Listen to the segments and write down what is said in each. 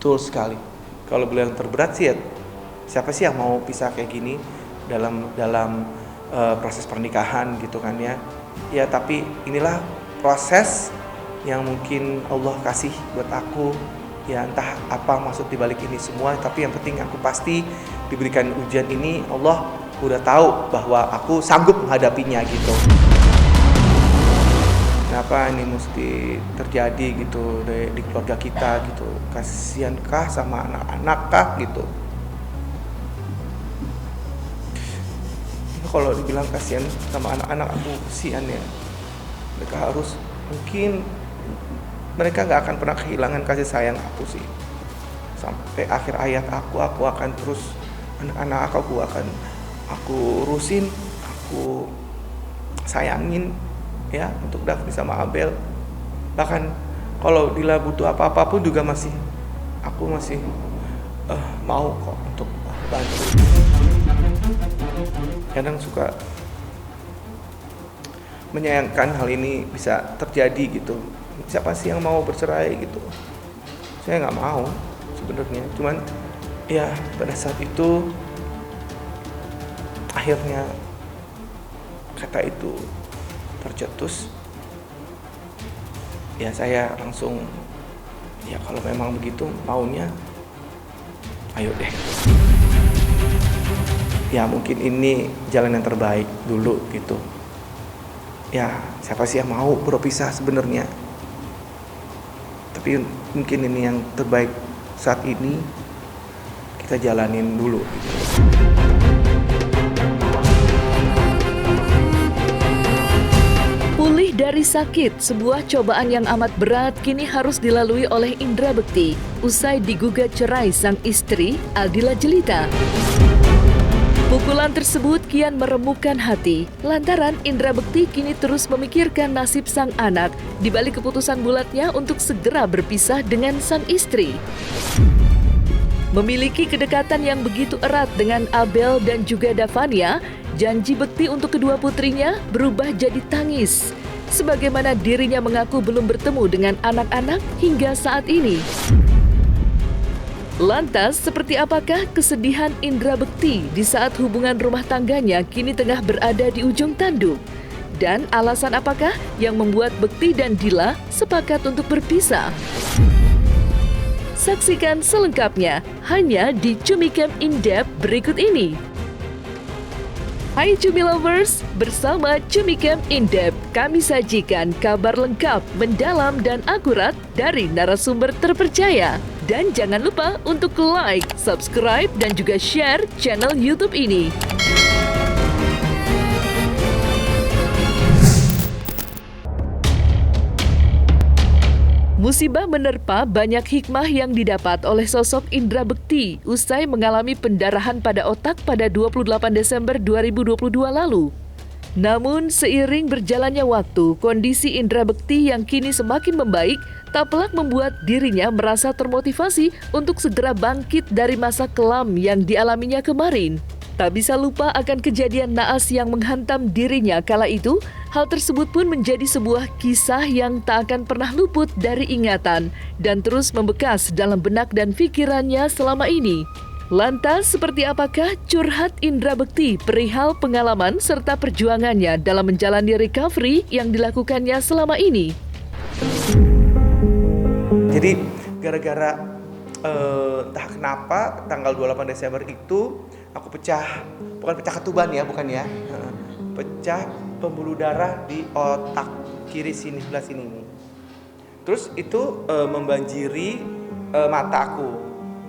Betul sekali. Kalau beliau yang terberat sih ya, siapa sih yang mau pisah kayak gini dalam proses pernikahan gitu kan ya. Ya tapi inilah proses yang mungkin Allah kasih buat aku. Ya entah apa maksud dibalik ini semua, tapi yang penting aku pasti diberikan ujian ini, Allah udah tahu bahwa aku sanggup menghadapinya gitu. Kenapa ini mesti terjadi gitu di keluarga kita gitu? Kasihankah sama anak-anak kah gitu? Kalau dibilang kasihan sama anak-anak, aku kasihan ya. Mereka harus, mungkin mereka nggak akan pernah kehilangan kasih sayang aku sih. Sampai akhir hayat aku akan terus, anak-anak aku urusin, aku sayangin ya, untuk Daphne sama Abel. Bahkan kalau Dila butuh apa-apa pun juga aku masih mau kok untuk bantu. Kadang suka menyayangkan hal ini bisa terjadi gitu. Siapa sih yang mau bercerai gitu? Saya nggak mau sebenarnya. Cuman ya pada saat itu akhirnya kata itu tercetus. Ya saya langsung, ya kalau memang begitu maunya, ayo deh. Ya mungkin ini jalan yang terbaik dulu gitu. Ya siapa sih yang mau berpisah sebenarnya? Tapi mungkin ini yang terbaik saat ini, kita jalanin dulu gitu. Pulih dari sakit, sebuah cobaan yang amat berat kini harus dilalui oleh Indra Bekti usai digugat cerai sang istri, Aldila Jelita. Pukulan tersebut kian meremukkan hati, lantaran Indra Bekti kini terus memikirkan nasib sang anak di balik keputusan bulatnya untuk segera berpisah dengan sang istri. Memiliki kedekatan yang begitu erat dengan Abel dan juga Davania, janji Bekti untuk kedua putrinya berubah jadi tangis, sebagaimana dirinya mengaku belum bertemu dengan anak-anak hingga saat ini. Lantas, seperti apakah kesedihan Indra Bekti di saat hubungan rumah tangganya kini tengah berada di ujung tanduk? Dan alasan apakah yang membuat Bekti dan Dila sepakat untuk berpisah? Saksikan selengkapnya hanya di Cumi Camp In Depth berikut ini. Hai Cumi Lovers, bersama Cumi Camp In Depth, kami sajikan kabar lengkap, mendalam, dan akurat dari narasumber terpercaya. Dan jangan lupa untuk like, subscribe, dan juga share channel YouTube ini. Musibah menerpa, banyak hikmah yang didapat oleh sosok Indra Bekti usai mengalami pendarahan pada otak pada 28 Desember 2022 lalu. Namun, seiring berjalannya waktu, kondisi Indra Bekti yang kini semakin membaik tak pelak membuat dirinya merasa termotivasi untuk segera bangkit dari masa kelam yang dialaminya kemarin. Tak bisa lupa akan kejadian naas yang menghantam dirinya kala itu. Hal tersebut pun menjadi sebuah kisah yang tak akan pernah luput dari ingatan dan terus membekas dalam benak dan pikirannya selama ini. Lantas, seperti apakah curhat Indra Bekti perihal pengalaman serta perjuangannya dalam menjalani recovery yang dilakukannya selama ini? Jadi gara-gara entah kenapa tanggal 28 Desember itu aku bukan pecah ketuban ya, bukan ya, pecah pembuluh darah di otak kiri sini, sebelah sini nih. Terus itu membanjiri mata aku.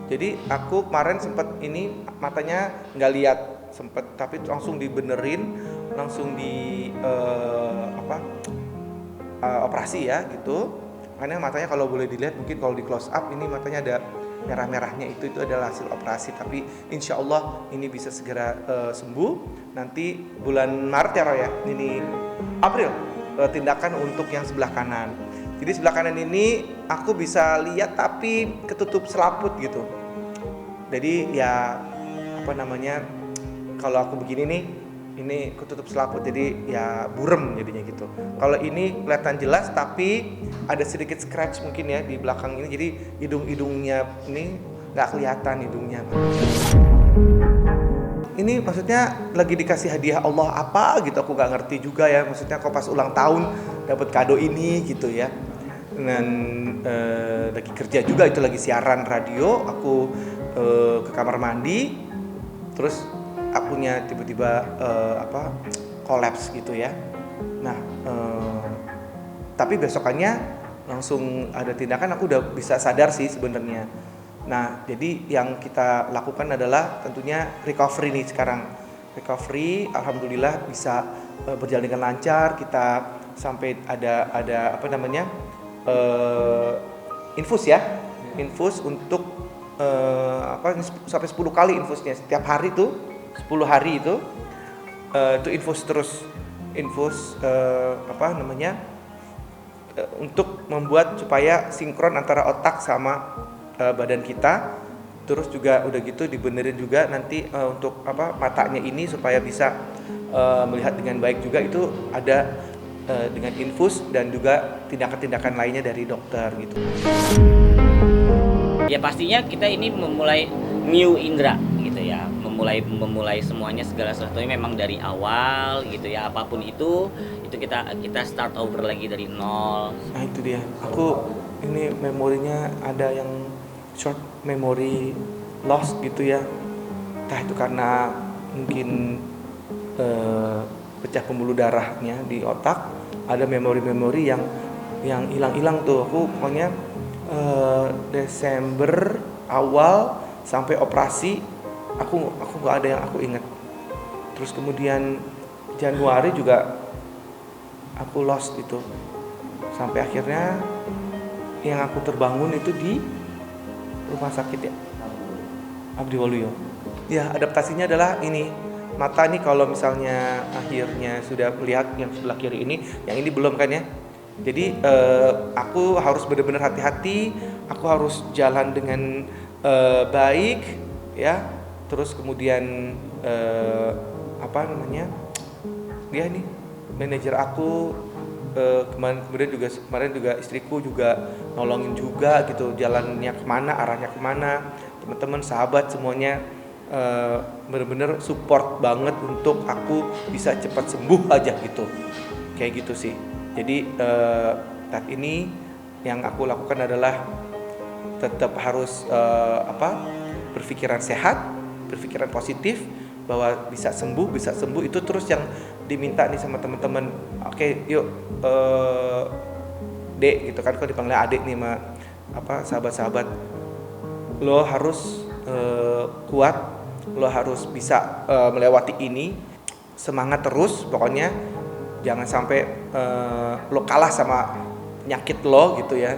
Jadi aku kemarin sempat ini matanya nggak lihat, sempat, tapi langsung dibenerin, langsung operasi ya gitu. Makanya matanya kalau boleh dilihat, mungkin kalau di close up ini matanya ada merah-merahnya, itu adalah hasil operasi. Tapi insya Allah ini bisa segera sembuh. Nanti bulan Maret ya, ini April, tindakan untuk yang sebelah kanan. Jadi sebelah kanan ini aku bisa lihat tapi ketutup selaput gitu. Jadi ya kalau aku begini nih, Ini ketutup selaput jadi ya burem jadinya gitu. Kalau ini kelihatan jelas tapi ada sedikit scratch mungkin ya di belakang ini, jadi hidungnya ini nggak kelihatan hidungnya. Ini maksudnya lagi dikasih hadiah Allah apa gitu, aku nggak ngerti juga ya. Maksudnya kok pas ulang tahun dapat kado ini gitu ya. Dan lagi kerja juga, itu lagi siaran radio, aku ke kamar mandi, terus akunya tiba-tiba kolaps gitu ya. Nah, tapi besokannya langsung ada tindakan, aku udah bisa sadar sih sebenarnya. Nah, jadi yang kita lakukan adalah tentunya recovery nih sekarang. Recovery, alhamdulillah bisa berjalan dengan lancar. Kita sampai ada infus ya, infus untuk sampai 10 kali infusnya setiap hari tuh, 10 hari itu infus terus, infus untuk membuat supaya sinkron antara otak sama badan kita. Terus juga udah gitu dibenerin juga nanti untuk matanya ini supaya bisa melihat dengan baik juga, itu ada dengan infus dan juga tindakan-tindakan lainnya dari dokter gitu. Ya pastinya kita ini memulai new indra gitu ya, memulai semuanya, segala sesuatunya memang dari awal gitu ya, apapun itu kita start over lagi dari nol. Nah itu dia, aku ini memorinya ada yang short memory loss gitu ya. Entah itu karena mungkin pecah pembuluh darahnya di otak, ada memori-memori yang hilang-hilang tuh. Aku pokoknya Desember awal sampai operasi aku nggak ada yang aku ingat. Terus kemudian Januari juga aku lost itu, sampai akhirnya yang aku terbangun itu di rumah sakit ya, Abdi Waluyo. Ya, adaptasinya adalah ini, mata nih kalau misalnya akhirnya sudah melihat yang sebelah kiri ini, yang ini belum kan ya. Jadi aku harus benar-benar hati-hati, aku harus jalan dengan baik ya. Terus kemudian dia nih manajer aku kemarin juga istriku juga nolongin juga gitu, jalannya kemana, arahnya kemana, teman-teman sahabat semuanya benar-benar support banget untuk aku bisa cepat sembuh aja gitu, kayak gitu sih. Jadi saat ini yang aku lakukan adalah tetap harus berpikiran sehat, berpikiran positif, bahwa bisa sembuh itu terus yang diminta nih sama teman-teman. Oke, yuk Dek gitu kan, kalau dipanggil Adek nih sama sahabat-sahabat, lo harus kuat, lo harus bisa melewati ini, semangat terus pokoknya, jangan sampai lo kalah sama penyakit lo gitu ya.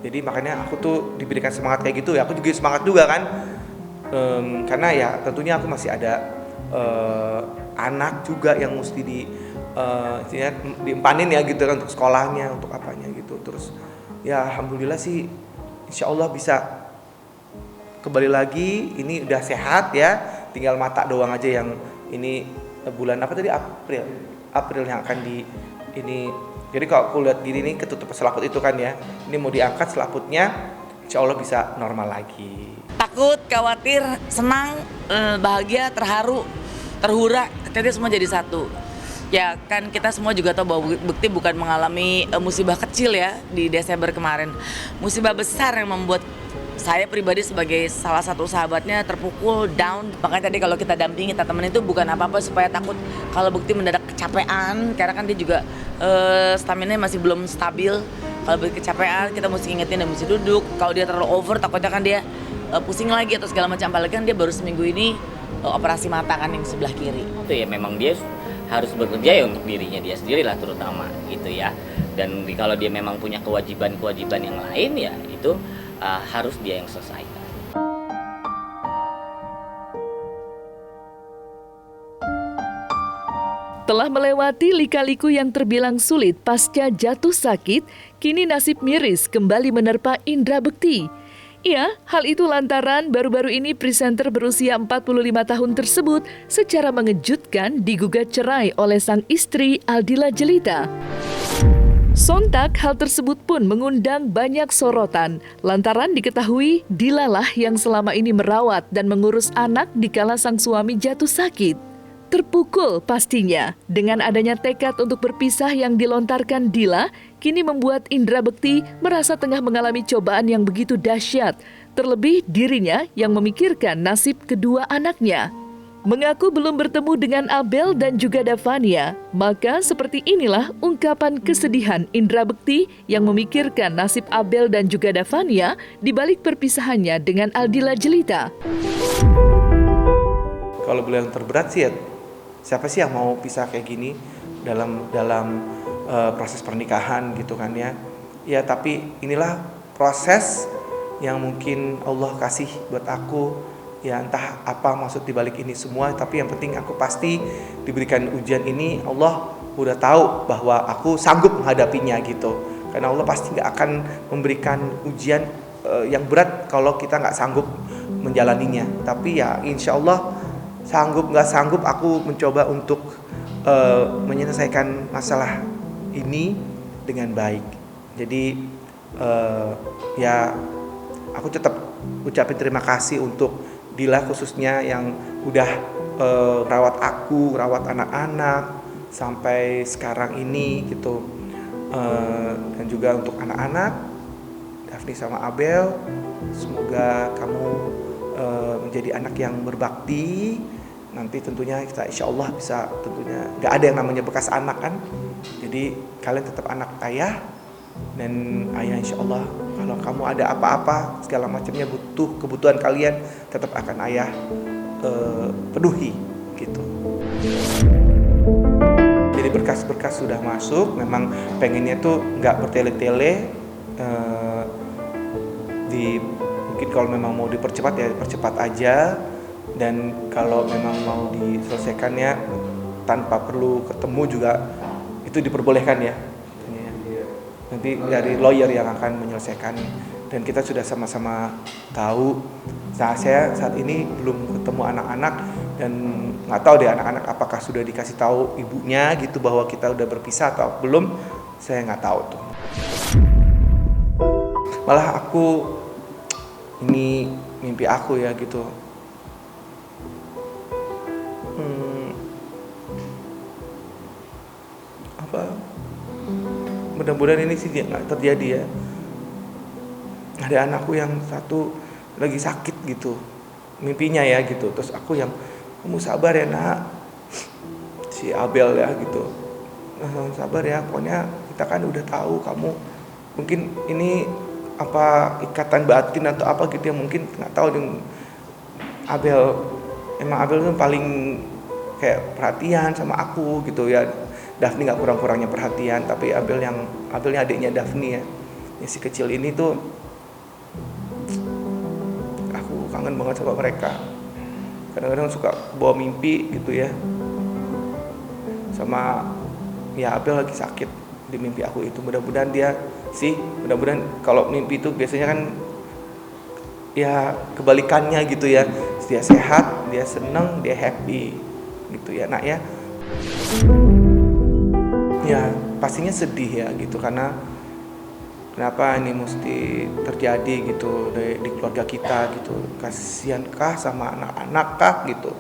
Jadi makanya aku tuh diberikan semangat kayak gitu ya, aku juga semangat juga kan, karena ya tentunya aku masih ada anak juga yang mesti diempanin ya gitu kan, untuk sekolahnya, untuk apanya gitu. Terus ya alhamdulillah sih, insya Allah bisa kembali lagi, ini udah sehat ya, tinggal mata doang aja yang ini bulan April yang akan ini. Jadi kalau aku lihat diri ini ketutup selaput itu kan ya, ini mau diangkat selaputnya, insya Allah bisa normal lagi. Takut, khawatir, senang, bahagia, terharu, terhura, ternyata semua jadi satu. Ya kan kita semua juga tahu bahwa Bekti bukan mengalami musibah kecil ya di Desember kemarin. Musibah besar yang membuat saya pribadi sebagai salah satu sahabatnya terpukul, down. Makanya tadi kalau kita dampingi, kita temenin itu bukan apa-apa supaya takut kalau Bekti mendadak kecapean, karena kan dia juga stamina masih belum stabil. Kalau Bekti kecapean, kita mesti ingetin dia mesti duduk. Kalau dia terlalu over, takutnya kan dia pusing lagi atau segala macam. Apalagi kan dia baru seminggu ini operasi mata kan yang sebelah kiri. Itu ya memang dia harus bekerja ya untuk dirinya dia sendiri lah terutama gitu ya. Dan kalau dia memang punya kewajiban-kewajiban yang lain ya itu harus dia yang selesaikan. Telah melewati lika-liku yang terbilang sulit pasca jatuh sakit, kini nasib miris kembali menerpa Indra Bekti. Ya, hal itu lantaran baru-baru ini presenter berusia 45 tahun tersebut secara mengejutkan digugat cerai oleh sang istri Aldila Jelita. Sontak hal tersebut pun mengundang banyak sorotan lantaran diketahui Dilalah yang selama ini merawat dan mengurus anak dikala sang suami jatuh sakit. Terpukul pastinya dengan adanya tekad untuk berpisah yang dilontarkan Dila, kini membuat Indra Bekti merasa tengah mengalami cobaan yang begitu dahsyat, terlebih dirinya yang memikirkan nasib kedua anaknya. Mengaku belum bertemu dengan Abel dan juga Davania, maka seperti inilah ungkapan kesedihan Indra Bekti yang memikirkan nasib Abel dan juga Davania di balik perpisahannya dengan Aldila Jelita. Kalau beliau yang terberat sih ya, siapa sih yang mau pisah kayak gini dalam proses pernikahan gitu kan ya. Ya tapi inilah proses yang mungkin Allah kasih buat aku. Ya entah apa maksud dibalik ini semua, tapi yang penting aku pasti diberikan ujian ini, Allah udah tahu bahwa aku sanggup menghadapinya gitu. Karena Allah pasti gak akan memberikan ujian yang berat kalau kita gak sanggup menjalaninya. Tapi ya insya Allah sanggup gak sanggup aku mencoba untuk menyelesaikan masalah ini dengan baik. Jadi ya aku tetap ucapin terima kasih untuk Dila khususnya yang udah rawat aku, rawat anak-anak sampai sekarang ini gitu. Dan juga untuk anak-anak Daphne sama Abel, semoga kamu menjadi anak yang berbakti. Nanti tentunya kita insya Allah bisa, tentunya gak ada yang namanya bekas anak kan. Jadi kalian tetap anak ayah, dan ayah insya Allah kalau kamu ada apa-apa segala macamnya butuh kebutuhan kalian tetap akan ayah penuhi gitu. Jadi berkas-berkas sudah masuk, memang pengennya tuh nggak bertele-tele, mungkin kalau memang mau dipercepat ya percepat aja, dan kalau memang mau diselesaikannya tanpa perlu ketemu juga itu diperbolehkan ya. Nanti dari lawyer yang akan menyelesaikan, dan kita sudah sama-sama tahu. Nah, saya saat ini belum ketemu anak-anak dan nggak tahu deh anak-anak apakah sudah dikasih tahu ibunya gitu bahwa kita udah berpisah atau belum, saya nggak tahu tuh. Malah aku ini mimpi aku ya gitu. Mudah-mudahan ini sih nggak terjadi ya. Ada anakku yang satu lagi sakit gitu, mimpinya ya gitu. Terus aku yang, kamu sabar ya nak, si Abel ya gitu, sabar ya, pokoknya kita kan udah tahu kamu mungkin ini apa ikatan batin atau apa gitu ya, mungkin nggak tahu dengan Abel. Emang Abel tuh paling kayak perhatian sama aku gitu ya. Daphne nggak kurang-kurangnya perhatian, tapi Abelnya adiknya Daphne ya. Si kecil ini tuh aku kangen banget sama mereka. Kadang-kadang suka bawa mimpi gitu ya. Sama ya Abel lagi sakit di mimpi aku itu. Mudah-mudahan kalau mimpi itu biasanya kan ya kebalikannya gitu ya. Dia sehat, dia senang, dia happy gitu ya nak ya. Ya pastinya sedih ya gitu, karena kenapa ini mesti terjadi gitu di keluarga kita gitu. Kasihan kah sama anak-anak kah gitu.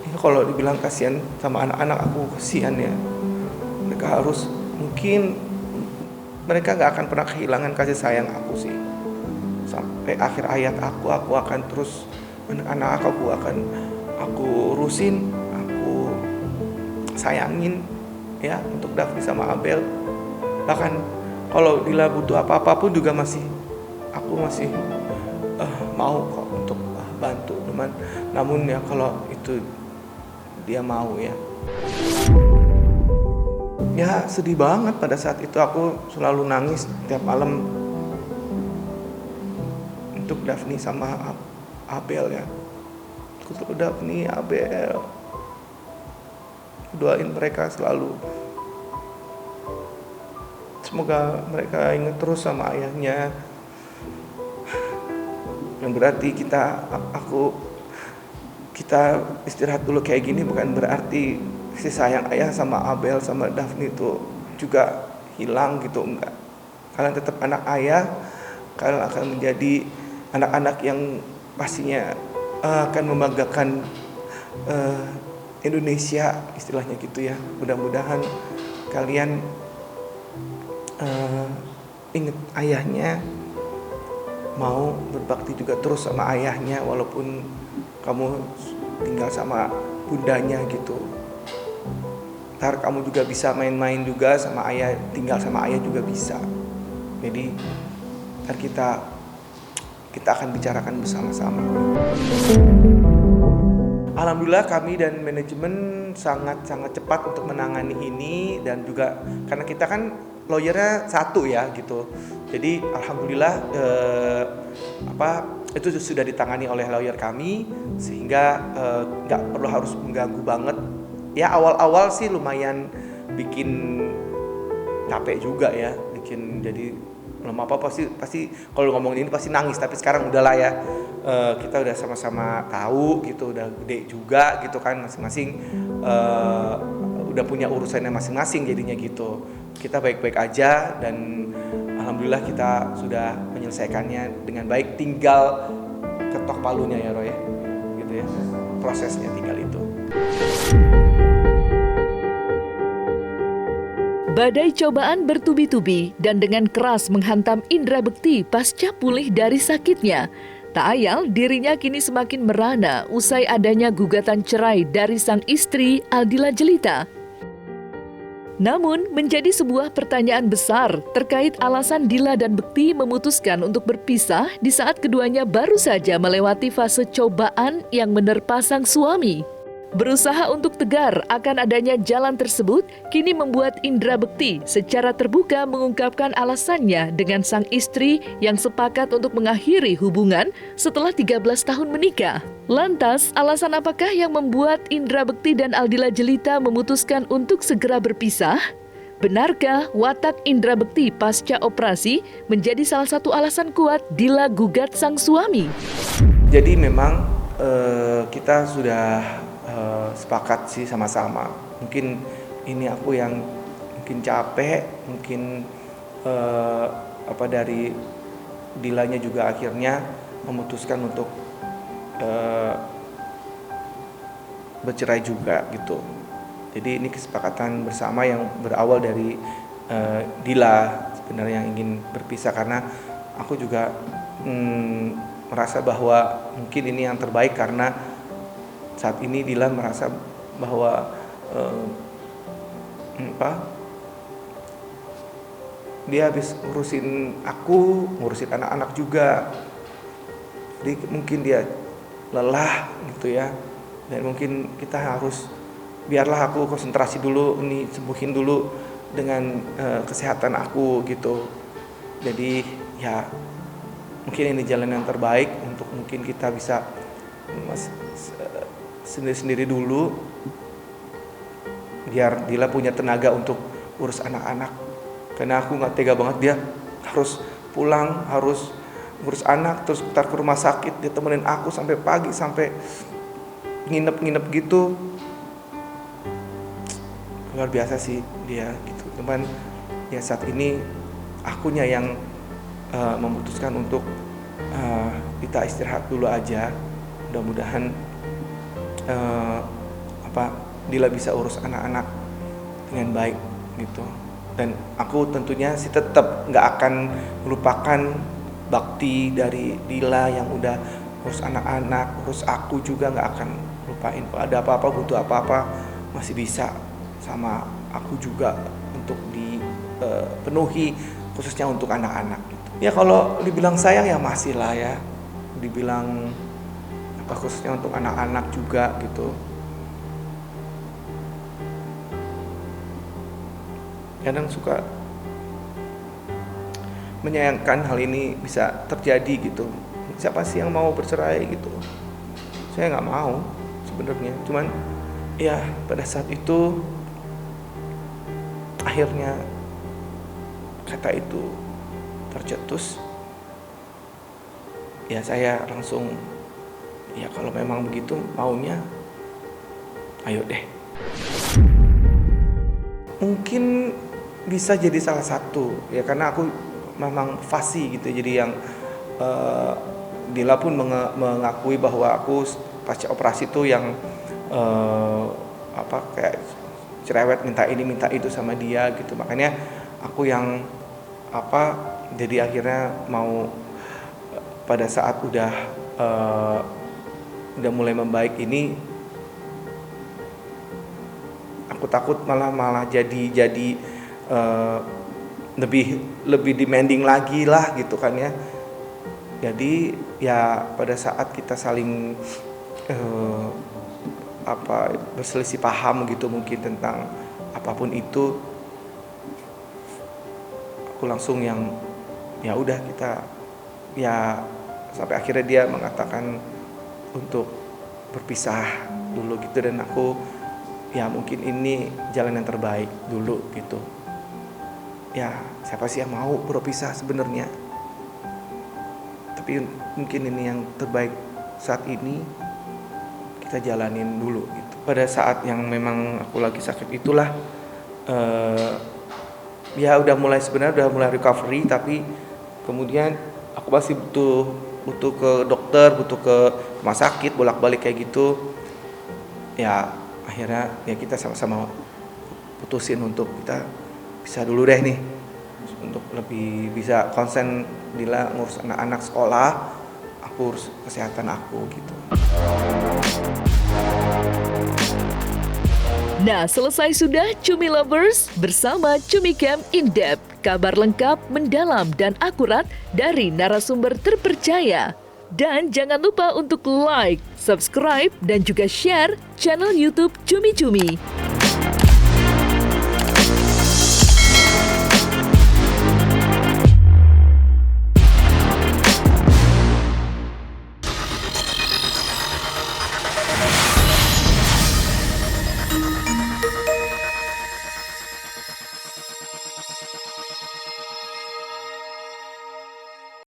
Ya, kalau dibilang kasihan sama anak-anak, aku kasihan ya. Mereka harus, mungkin mereka gak akan pernah kehilangan kasih sayang aku sih. Sampai akhir hayat aku akan terus, anak-anak aku urusin, sayangin ya untuk Daphne sama Abel. Bahkan kalau Dila butuh apa-apa pun juga aku masih mau kok untuk bantu teman. Namun ya kalau itu dia mau ya. Ya sedih banget pada saat itu, aku selalu nangis tiap malam untuk Daphne sama Abel ya. Untuk Daphne, Abel, doain mereka selalu semoga mereka ingat terus sama ayahnya. Yang berarti kita istirahat dulu kayak gini bukan berarti si sayang ayah sama Abel sama Daphne itu juga hilang gitu, enggak. Kalian tetap anak ayah, kalian akan menjadi anak-anak yang pastinya akan membanggakan Indonesia, istilahnya gitu ya. Mudah-mudahan kalian ingat ayahnya, mau berbakti juga terus sama ayahnya walaupun kamu tinggal sama bundanya gitu. Ntar kamu juga bisa main-main juga sama ayah, tinggal sama ayah juga bisa. Jadi ntar kita akan bicarakan bersama-sama. Alhamdulillah kami dan manajemen sangat cepat untuk menangani ini, dan juga karena kita kan lawyernya satu ya gitu. Jadi alhamdulillah itu sudah ditangani oleh lawyer kami, sehingga nggak perlu harus mengganggu banget. Ya awal-awal sih lumayan bikin capek juga ya, bikin jadi belum apa pasti kalau ngomongin ini pasti nangis, tapi sekarang udahlah ya, kita udah sama-sama tahu gitu, udah gede juga gitu kan masing-masing, udah punya urusannya masing-masing jadinya gitu. Kita baik-baik aja dan alhamdulillah kita sudah menyelesaikannya dengan baik, tinggal ketok palunya ya Roy, gitu ya, prosesnya tinggal itu. Badai cobaan bertubi-tubi dan dengan keras menghantam Indra Bekti pasca pulih dari sakitnya. Tak ayal dirinya kini semakin merana usai adanya gugatan cerai dari sang istri Aldila Jelita. Namun menjadi sebuah pertanyaan besar terkait alasan Dila dan Bekti memutuskan untuk berpisah di saat keduanya baru saja melewati fase cobaan yang menerpa sang suami. Berusaha untuk tegar akan adanya jalan tersebut, kini membuat Indra Bekti secara terbuka mengungkapkan alasannya dengan sang istri yang sepakat untuk mengakhiri hubungan setelah 13 tahun menikah. Lantas, alasan apakah yang membuat Indra Bekti dan Aldila Jelita memutuskan untuk segera berpisah? Benarkah watak Indra Bekti pasca operasi menjadi salah satu alasan kuat Dila gugat sang suami? Jadi memang kita sudah sepakat sih sama-sama. Mungkin ini aku yang mungkin capek, mungkin dari Dilanya juga akhirnya memutuskan untuk bercerai juga gitu. Jadi ini kesepakatan bersama yang berawal dari Dila sebenarnya yang ingin berpisah, karena aku juga merasa bahwa mungkin ini yang terbaik, karena saat ini Dila merasa bahwa dia habis ngurusin aku, ngurusin anak-anak juga. Jadi mungkin dia lelah gitu ya. Dan mungkin kita harus, biarlah aku konsentrasi dulu, ini sembuhin dulu dengan kesehatan aku gitu. Jadi ya mungkin ini jalan yang terbaik untuk mungkin kita bisa sendiri-sendiri dulu, biar Dila punya tenaga untuk urus anak-anak. Karena aku gak tega banget dia harus pulang, harus ngurus anak, terus ntar ke rumah sakit, dia temenin aku sampai pagi, sampai nginep-nginep gitu. Luar biasa sih dia gitu. Cuman ya saat ini akunya yang memutuskan untuk kita istirahat dulu aja. Mudah-mudahan Dila bisa urus anak-anak dengan baik gitu. Dan aku tentunya sih tetap nggak akan melupakan bakti dari Dila yang udah urus anak-anak, urus aku juga nggak akan lupain. Kalau ada apa-apa, butuh apa-apa, masih bisa sama aku juga untuk dipenuhi, khususnya untuk anak-anak gitu. Ya kalau dibilang sayang ya masih lah ya, dibilang khususnya untuk anak-anak juga gitu. Kadang suka menyayangkan hal ini bisa terjadi gitu. Siapa sih yang mau bercerai gitu? Saya nggak mau sebenarnya. Cuman ya pada saat itu akhirnya kata itu tercetus, ya saya langsung, ya kalau memang begitu maunya, ayo deh. Mungkin bisa jadi salah satu, ya karena aku memang fasih gitu, jadi yang Dila pun mengakui bahwa aku pasca operasi itu yang kayak cerewet, minta ini minta itu sama dia gitu, makanya aku yang jadi akhirnya mau pada saat udah mulai membaik ini, aku takut malah jadi lebih demanding lagi lah gitu kan ya. Jadi ya pada saat kita saling berselisih paham gitu mungkin tentang apapun itu, aku langsung yang ya udah kita ya, sampai akhirnya dia mengatakan untuk berpisah dulu gitu, dan aku ya mungkin ini jalan yang terbaik dulu gitu. Ya siapa sih yang mau berpisah sebenarnya, tapi mungkin ini yang terbaik saat ini, kita jalanin dulu gitu. Pada saat yang memang aku lagi sakit itulah ya udah mulai recovery, tapi kemudian aku masih butuh ke dokter, butuh ke rumah sakit, bolak-balik kayak gitu. Ya akhirnya ya kita sama-sama putusin untuk kita bisa dulu deh nih, untuk lebih bisa konsen Dila ngurus anak-anak sekolah, aku urus kesehatan aku gitu. Nah, selesai sudah Cumi Lovers bersama Cumi Camp In Depth. Kabar lengkap, mendalam, dan akurat dari narasumber terpercaya. Dan jangan lupa untuk like, subscribe, dan juga share channel YouTube Cumi Cumi.